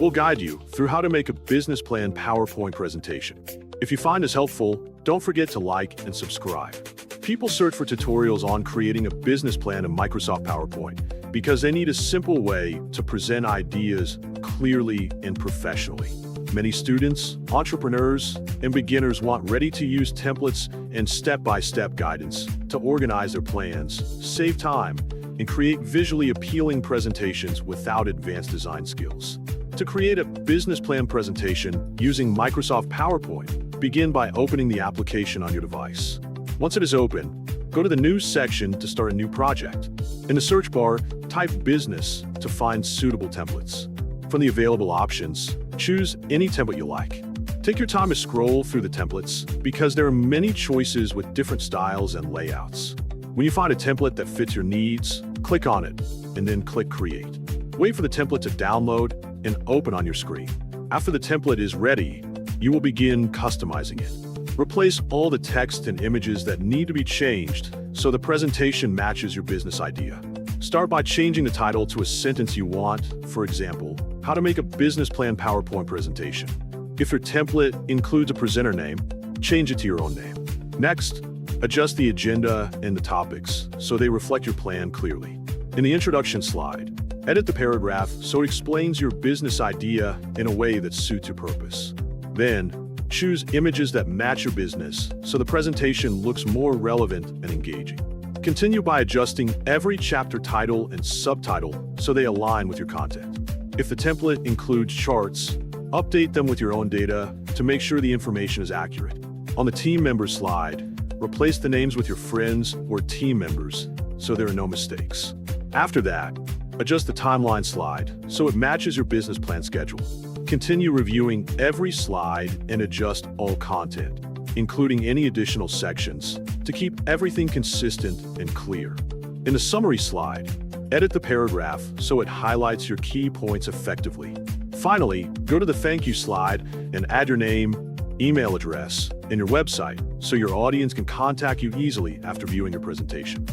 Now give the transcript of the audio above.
We'll guide you through how to make a business plan PowerPoint presentation. If you find this helpful, don't forget to like and subscribe. People search for tutorials on creating a business plan in Microsoft PowerPoint because they need a simple way to present ideas clearly and professionally. Many students, entrepreneurs, and beginners want ready-to-use templates and step-by-step guidance to organize their plans, save time, and create visually appealing presentations without advanced design skills. To create a business plan presentation using Microsoft PowerPoint, begin by opening the application on your device. Once it is open, go to the New section to start a new project. In the search bar, type Business to find suitable templates. From the available options, choose any template you like. Take your time to scroll through the templates because there are many choices with different styles and layouts. When you find a template that fits your needs, click on it, and then click Create. Wait for the template to download and open on your screen. After the template is ready, you will begin customizing it. Replace all the text and images that need to be changed so the presentation matches your business idea. Start by changing the title to a sentence you want, for example, how to make a business plan PowerPoint presentation. If your template includes a presenter name, change it to your own name. Next, adjust the agenda and the topics so they reflect your plan clearly. In the introduction slide, edit the paragraph so it explains your business idea in a way that suits your purpose. Then, choose images that match your business so the presentation looks more relevant and engaging. Continue by adjusting every chapter title and subtitle so they align with your content. If the template includes charts, update them with your own data to make sure the information is accurate. On the team members slide, replace the names with your friends or team members so there are no mistakes. After that, adjust the timeline slide so it matches your business plan schedule. Continue reviewing every slide and adjust all content, including any additional sections, to keep everything consistent and clear. In the summary slide, edit the paragraph so it highlights your key points effectively. Finally, go to the thank you slide and add your name, email address, and your website so your audience can contact you easily after viewing your presentation.